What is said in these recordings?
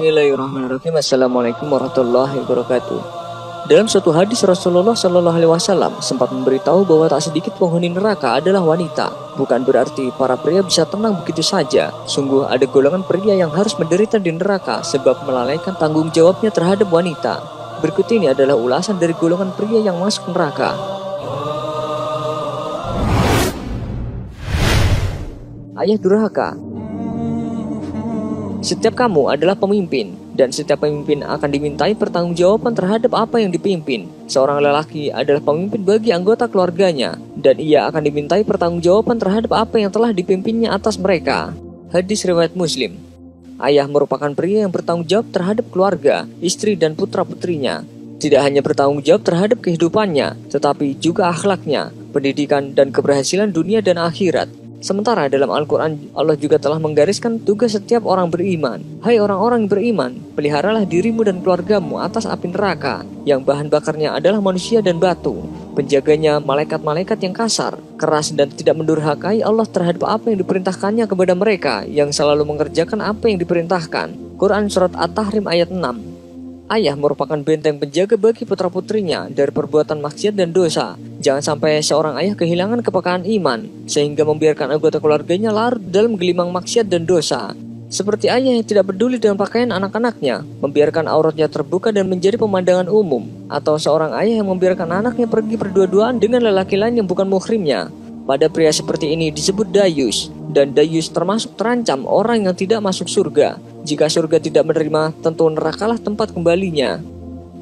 Bismillahirrahmanirrahim. Assalamualaikum warahmatullahi wabarakatuh. Dalam suatu hadis Rasulullah Shallallahu Alaihi Wasallam sempat memberitahu bahwa tak sedikit penghuni neraka adalah wanita. Bukan berarti para pria bisa tenang begitu saja. Sungguh ada golongan pria yang harus menderita di neraka sebab melalaikan tanggung jawabnya terhadap wanita. Berikut ini adalah ulasan dari golongan pria yang masuk neraka. Ayah durhaka. Setiap kamu adalah pemimpin, dan setiap pemimpin akan dimintai pertanggungjawaban terhadap apa yang dipimpin. Seorang lelaki adalah pemimpin bagi anggota keluarganya, dan ia akan dimintai pertanggungjawaban terhadap apa yang telah dipimpinnya atas mereka. Hadis riwayat Muslim. Ayah merupakan pria yang bertanggung jawab terhadap keluarga, istri dan putra-putrinya. Tidak hanya bertanggung jawab terhadap kehidupannya, tetapi juga akhlaknya, pendidikan dan keberhasilan dunia dan akhirat. Sementara dalam Al-Quran, Allah juga telah menggariskan tugas setiap orang beriman. Hai orang-orang beriman, peliharalah dirimu dan keluargamu atas api neraka, yang bahan bakarnya adalah manusia dan batu. Penjaganya malaikat-malaikat yang kasar, keras dan tidak mendurhakai Allah terhadap apa yang diperintahkannya kepada mereka, yang selalu mengerjakan apa yang diperintahkan. Quran Surat At-Tahrim ayat 6. Ayah merupakan benteng penjaga bagi putra-putrinya dari perbuatan maksiat dan dosa. Jangan sampai seorang ayah kehilangan kepekaan iman, sehingga membiarkan anggota keluarganya larut dalam gelimang maksiat dan dosa. Seperti ayah yang tidak peduli dengan pakaian anak-anaknya, membiarkan auratnya terbuka dan menjadi pemandangan umum. Atau seorang ayah yang membiarkan anaknya pergi berdua-duaan dengan lelaki lain yang bukan muhrimnya. Pada pria seperti ini disebut dayus, dan dayus termasuk terancam orang yang tidak masuk surga. Jika surga tidak menerima, tentu nerakalah tempat kembalinya.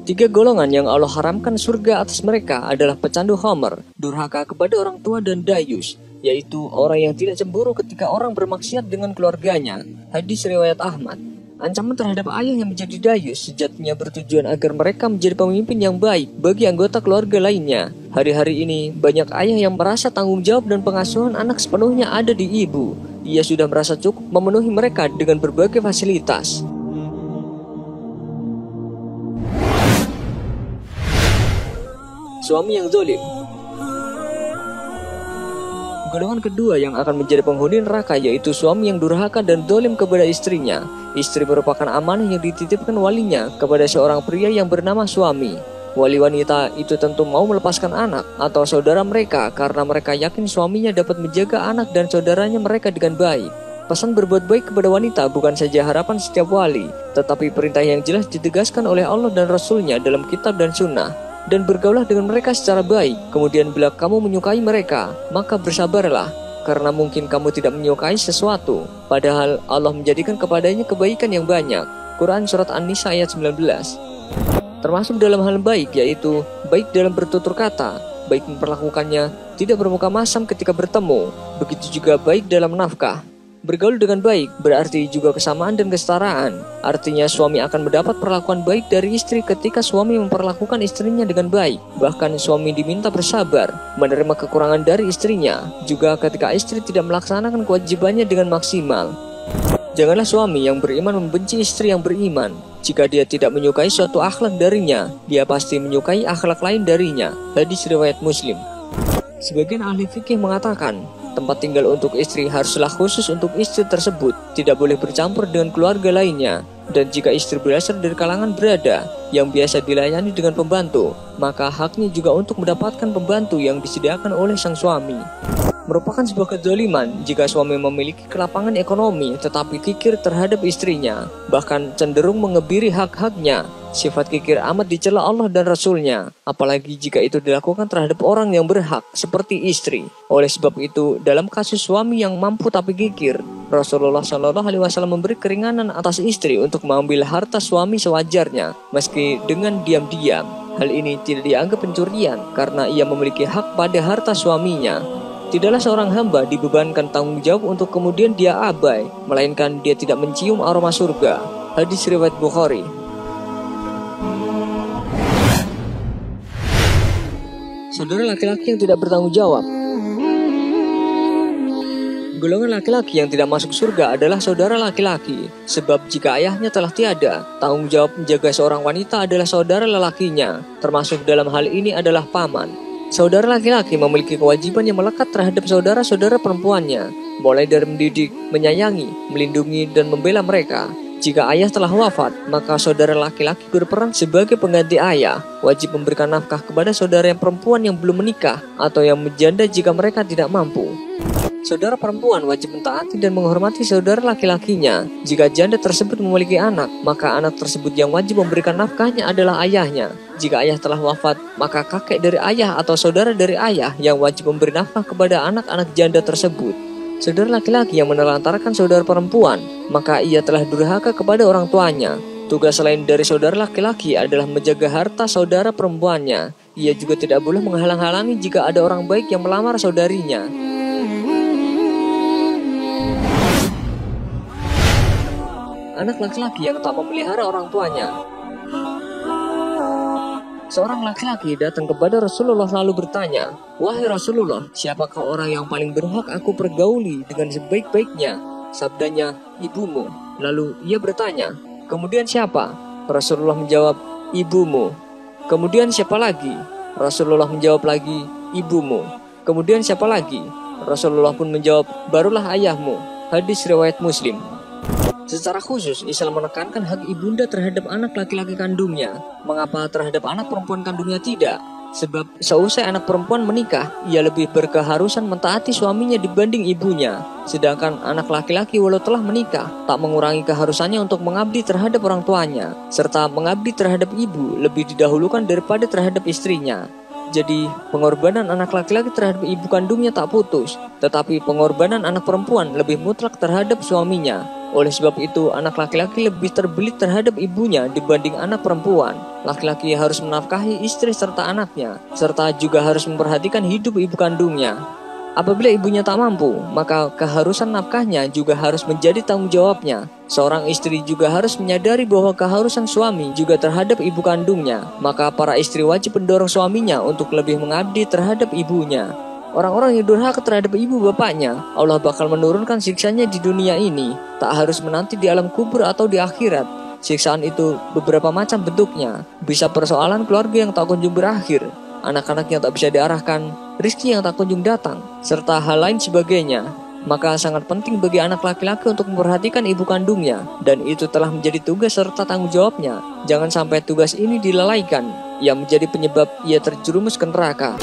3 golongan yang Allah haramkan surga atas mereka adalah pecandu khamr, durhaka kepada orang tua dan dayus, yaitu orang yang tidak cemburu ketika orang bermaksiat dengan keluarganya. Hadis riwayat Ahmad. Ancaman terhadap ayah yang menjadi dayus sejatinya bertujuan agar mereka menjadi pemimpin yang baik bagi anggota keluarga lainnya. Hari-hari ini banyak ayah yang merasa tanggung jawab dan pengasuhan anak sepenuhnya ada di ibu. Ia sudah merasa cukup memenuhi mereka dengan berbagai fasilitas. Suami yang zalim. Golongan kedua yang akan menjadi penghuni neraka yaitu suami yang durhaka dan zalim kepada istrinya. Istri merupakan amanah yang dititipkan walinya kepada seorang pria yang bernama suami. Wali wanita itu tentu mau melepaskan anak atau saudara mereka karena mereka yakin suaminya dapat menjaga anak dan saudaranya mereka dengan baik. Pesan berbuat baik kepada wanita bukan saja harapan setiap wali, tetapi perintah yang jelas ditegaskan oleh Allah dan Rasul-Nya dalam kitab dan sunnah. Dan bergaulah dengan mereka secara baik. Kemudian bila kamu menyukai mereka, maka bersabarlah, karena mungkin kamu tidak menyukai sesuatu, padahal Allah menjadikan kepadanya kebaikan yang banyak. Quran Surat An-Nisa ayat 19. Termasuk dalam hal baik, yaitu baik dalam bertutur kata, baik memperlakukannya tidak bermuka masam ketika bertemu. Begitu juga baik dalam nafkah. Bergaul dengan baik berarti juga kesamaan dan kesetaraan. Artinya suami akan mendapat perlakuan baik dari istri ketika suami memperlakukan istrinya dengan baik. Bahkan suami diminta bersabar, menerima kekurangan dari istrinya, juga ketika istri tidak melaksanakan kewajibannya dengan maksimal. Janganlah suami yang beriman membenci istri yang beriman. Jika dia tidak menyukai suatu akhlak darinya, dia pasti menyukai akhlak lain darinya. Hadis riwayat Muslim. Sebagian ahli fikih mengatakan, tempat tinggal untuk istri haruslah khusus untuk istri tersebut, tidak boleh bercampur dengan keluarga lainnya. Dan jika istri berasal dari kalangan berada yang biasa dilayani dengan pembantu, maka haknya juga untuk mendapatkan pembantu yang disediakan oleh sang suami. Merupakan sebuah kezaliman jika suami memiliki kelapangan ekonomi tetapi kikir terhadap istrinya, bahkan cenderung mengebiri hak-haknya. Sifat kikir amat dicela Allah dan Rasul-Nya, apalagi jika itu dilakukan terhadap orang yang berhak seperti istri. Oleh sebab itu, dalam kasus suami yang mampu tapi kikir, Rasulullah Shallallahu Alaihi Wasallam memberi keringanan atas istri untuk mengambil harta suami sewajarnya, meski dengan diam-diam. Hal ini tidak dianggap pencurian karena ia memiliki hak pada harta suaminya. Tidaklah seorang hamba dibebankan tanggung jawab untuk kemudian dia abai, melainkan dia tidak mencium aroma surga. Hadis riwayat Bukhari. Saudara laki-laki yang tidak bertanggung jawab. Golongan laki-laki yang tidak masuk surga adalah saudara laki-laki. Sebab jika ayahnya telah tiada, tanggung jawab menjaga seorang wanita adalah saudara lelakinya. Termasuk dalam hal ini adalah paman. Saudara laki-laki memiliki kewajiban yang melekat terhadap saudara-saudara perempuannya, mulai dari mendidik, menyayangi, melindungi, dan membela mereka. Jika ayah telah wafat, maka saudara laki-laki berperan sebagai pengganti ayah, wajib memberikan nafkah kepada saudara yang perempuan yang belum menikah atau yang menjanda jika mereka tidak mampu. Saudara perempuan wajib mentaati dan menghormati saudara laki-lakinya. Jika janda tersebut memiliki anak, maka anak tersebut yang wajib memberikan nafkahnya adalah ayahnya. Jika ayah telah wafat, maka kakek dari ayah atau saudara dari ayah yang wajib memberi nafkah kepada anak-anak janda tersebut. Saudara laki-laki yang menelantarkan saudara perempuan, maka ia telah durhaka kepada orang tuanya. Tugas lain dari saudara laki-laki adalah menjaga harta saudara perempuannya. Ia juga tidak boleh menghalang-halangi jika ada orang baik yang melamar saudarinya. Anak laki-laki yang tak memelihara orang tuanya. Seorang laki-laki datang kepada Rasulullah lalu bertanya, "Wahai Rasulullah, siapakah orang yang paling berhak aku pergauli dengan sebaik-baiknya?" Sabdanya, "Ibumu." Lalu ia bertanya, "Kemudian siapa?" Rasulullah menjawab, "Ibumu." "Kemudian siapa lagi?" Rasulullah menjawab lagi, "Ibumu." "Kemudian siapa lagi?" Rasulullah pun menjawab, "Barulah ayahmu." Hadis riwayat Muslim. Secara khusus, Islam menekankan hak ibunda terhadap anak laki-laki kandungnya. Mengapa terhadap anak perempuan kandungnya tidak? Sebab seusai anak perempuan menikah, ia lebih berkeharusan mentaati suaminya dibanding ibunya. Sedangkan anak laki-laki walau telah menikah, tak mengurangi keharusannya untuk mengabdi terhadap orang tuanya, serta mengabdi terhadap ibu lebih didahulukan daripada terhadap istrinya. Jadi, pengorbanan anak laki-laki terhadap ibu kandungnya tak putus, tetapi pengorbanan anak perempuan lebih mutlak terhadap suaminya. Oleh sebab itu, anak laki-laki lebih terbelit terhadap ibunya dibanding anak perempuan. Laki-laki harus menafkahi istri serta anaknya, serta juga harus memperhatikan hidup ibu kandungnya. Apabila ibunya tak mampu, maka keharusan nafkahnya juga harus menjadi tanggung jawabnya. Seorang istri juga harus menyadari bahwa keharusan suami juga terhadap ibu kandungnya. Maka para istri wajib mendorong suaminya untuk lebih mengabdi terhadap ibunya. Orang-orang yang durhaka terhadap ibu bapaknya, Allah bakal menurunkan siksanya di dunia ini. Tak harus menanti di alam kubur atau di akhirat. Siksaan itu beberapa macam bentuknya. Bisa persoalan keluarga yang tak kunjung berakhir, anak-anak yang tak bisa diarahkan, rezeki yang tak kunjung datang, serta hal lain sebagainya. Maka sangat penting bagi anak laki-laki untuk memperhatikan ibu kandungnya, dan itu telah menjadi tugas serta tanggung jawabnya. Jangan sampai tugas ini dilalaikan, yang menjadi penyebab ia terjerumus ke neraka.